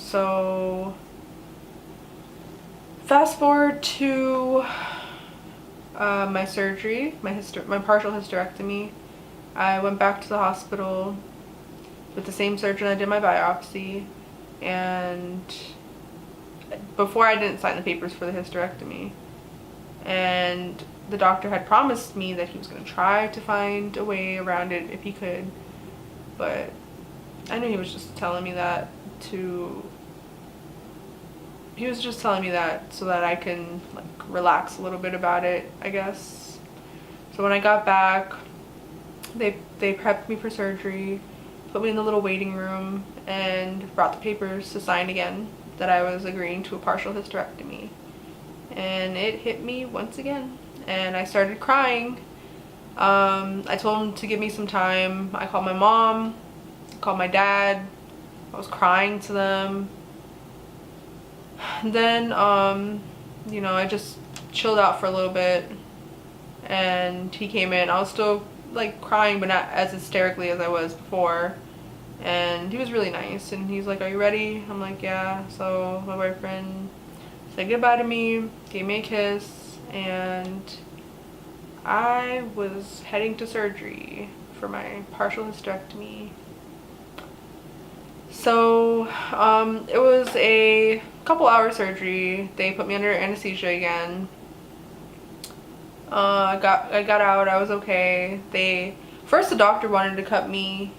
So fast forward to my surgery, my partial hysterectomy. I went back to the hospital with the same surgeon that did my biopsy, and before I didn't sign the papers for the hysterectomy, and the doctor had promised me that he was going to try to find a way around it if he could, but I knew he was just telling me that so that I can like relax a little bit about it, I guess. So when I got back, they prepped me for surgery, put me in the little waiting room, and brought the papers to sign again that I was agreeing to a partial hysterectomy. And it hit me once again, and I started crying. I told him to give me some time. I called my mom, called my dad. I was crying to them. Then you know, I just chilled out for a little bit, and he came in. I was still like crying, but not as hysterically as I was before, and he was really nice, and he's like, "Are you ready?" I'm like, "Yeah." So my boyfriend said goodbye to me, gave me a kiss, and I was heading to surgery for my partial hysterectomy. So it was a couple hour surgery. They put me under anesthesia again. I got out. I was okay. First the doctor wanted to cut me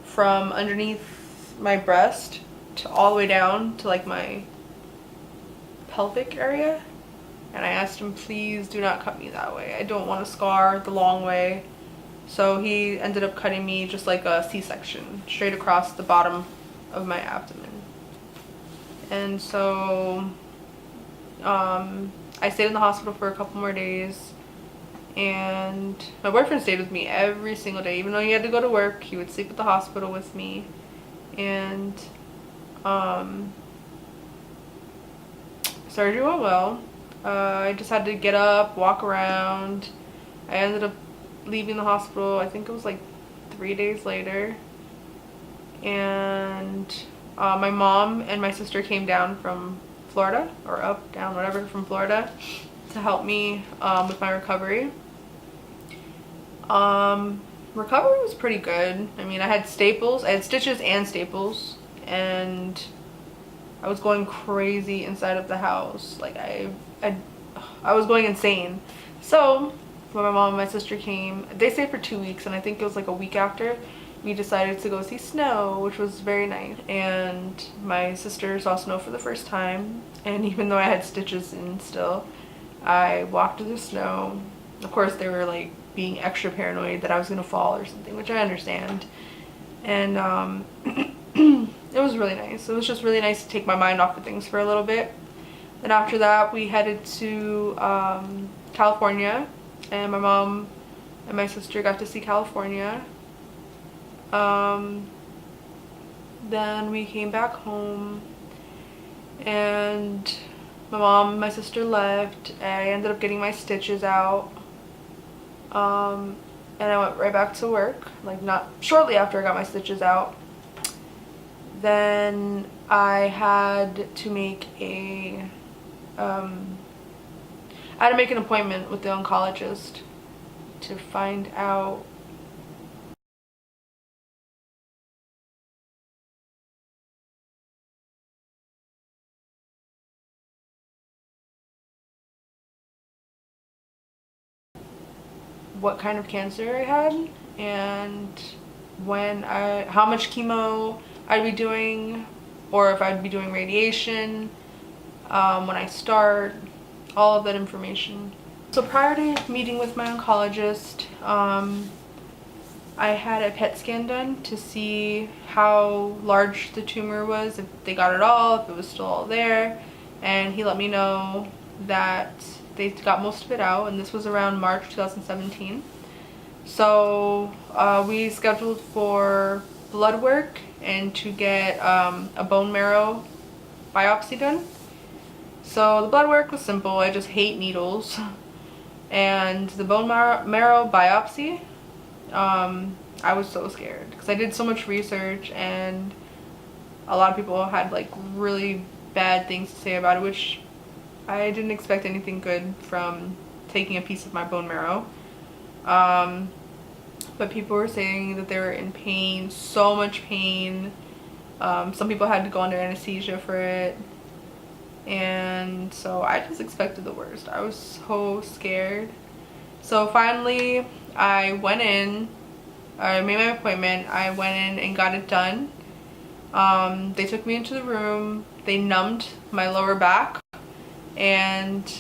from underneath my breast to all the way down to like my pelvic area, and I asked him, please do not cut me that way. I don't want a scar the long way. So he ended up cutting me just like a C-section, straight across the bottom of my abdomen. And so I stayed in the hospital for a couple more days, and my boyfriend stayed with me every single day. Even though he had to go to work, he would sleep at the hospital with me. And surgery went well. I just had to get up, walk around. I ended up leaving the hospital, I think it was like 3 days later, and my mom and my sister came down from Florida, or up, down, whatever, from Florida, to help me with my recovery. Recovery was pretty good. I mean, I had stitches and staples, and I was going crazy inside of the house. Like I was going insane. So when my mom and my sister came, they stayed for 2 weeks, and I think it was like a week after, we decided to go see snow, which was very nice. And my sister saw snow for the first time, and even though I had stitches in still, I walked through the snow. Of course, they were like being extra paranoid that I was gonna fall or something, which I understand. And it was really nice. It was just really nice to take my mind off of things for a little bit. Then after that, we headed to California, and my mom and my sister got to see California. Then we came back home, and my mom and my sister left. I ended up getting my stitches out, and I went right back to work, like not shortly after I got my stitches out. Then I had to make an appointment with the oncologist to find out what kind of cancer I had, and how much chemo I'd be doing, or if I'd be doing radiation, when I start, all of that information. So prior to meeting with my oncologist, I had a PET scan done to see how large the tumor was, if they got it all, if it was still all there, and he let me know that they got most of it out, and this was around March 2017. So we scheduled for blood work and to get a bone marrow biopsy done. So the blood work was simple. I just hate needles. And the bone marrow biopsy, I was so scared because I did so much research, and a lot of people had like really bad things to say about it, which I didn't expect anything good from taking a piece of my bone marrow. But people were saying that they were in pain, so much pain. Some people had to go under anesthesia for it. And so I just expected the worst. I was so scared. So finally I went in, I made my appointment, I went in and got it done. They took me into the room, they numbed my lower back, and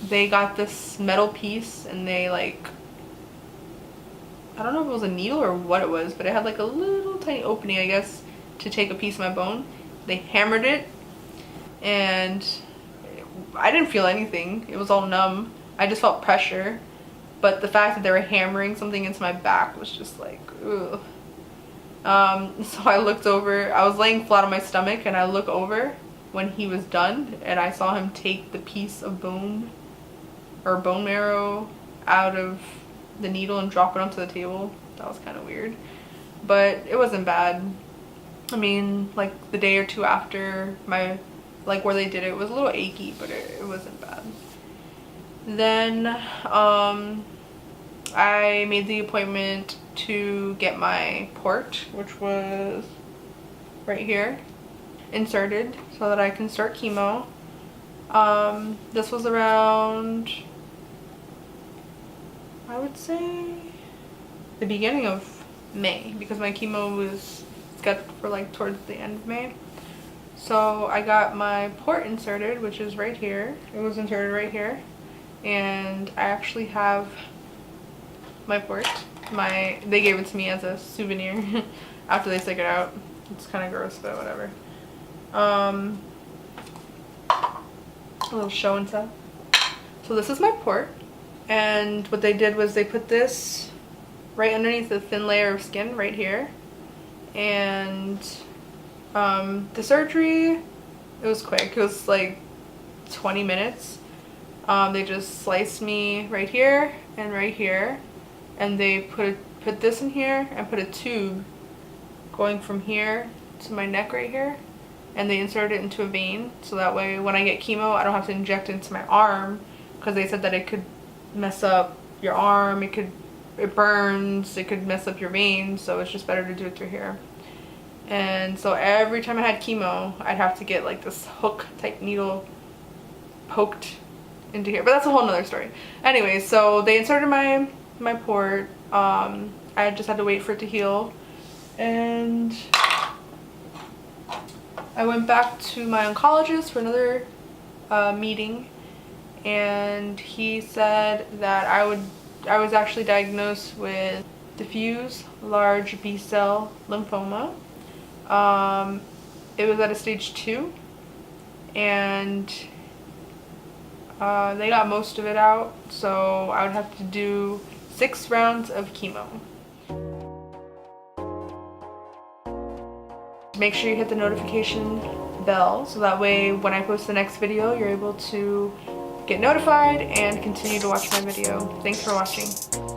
they got this metal piece and they like, I don't know if it was a needle or what it was, but it had like a little tiny opening, I guess, to take a piece of my bone. They hammered it and I didn't feel anything. It was all numb. I just felt pressure. But the fact that they were hammering something into my back was just like, ugh. So I looked over, I was laying flat on my stomach and I look over when he was done and I saw him take the piece of bone or bone marrow out of the needle and drop it onto the table. That was kind of weird, but it wasn't bad. I mean, like the day or two after my, like where they did it, was a little achy, but it wasn't bad. Then I made the appointment to get my port, which was right here, inserted so that I can start chemo. This was around, I would say, the beginning of May, because my chemo was scheduled for like towards the end of May. So I got my port inserted, which is right here. It was inserted right here. And I actually have my port. They gave it to me as a souvenir after they took it out. It's kind of gross, but whatever. A little show and tell. So this is my port, and what they did was they put this right underneath the thin layer of skin right here. And the surgery, it was quick. It was like 20 minutes. They just sliced me right here and right here, and they put this in here and put a tube going from here to my neck right here, and they inserted it into a vein, so that way when I get chemo I don't have to inject into my arm, because they said that it could mess up your arm, it burns, it could mess up your veins, so it's just better to do it through here. And so every time I had chemo I'd have to get like this hook type needle poked into here, but that's a whole nother story. Anyway, so they inserted my port. I just had to wait for it to heal, and I went back to my oncologist for another meeting, and he said that I was actually diagnosed with diffuse large B-cell lymphoma. It was at a stage 2, and they got most of it out, so I would have to do 6 rounds of chemo. Make sure you hit the notification bell so that way when I post the next video you're able to get notified and continue to watch my video. Thanks for watching.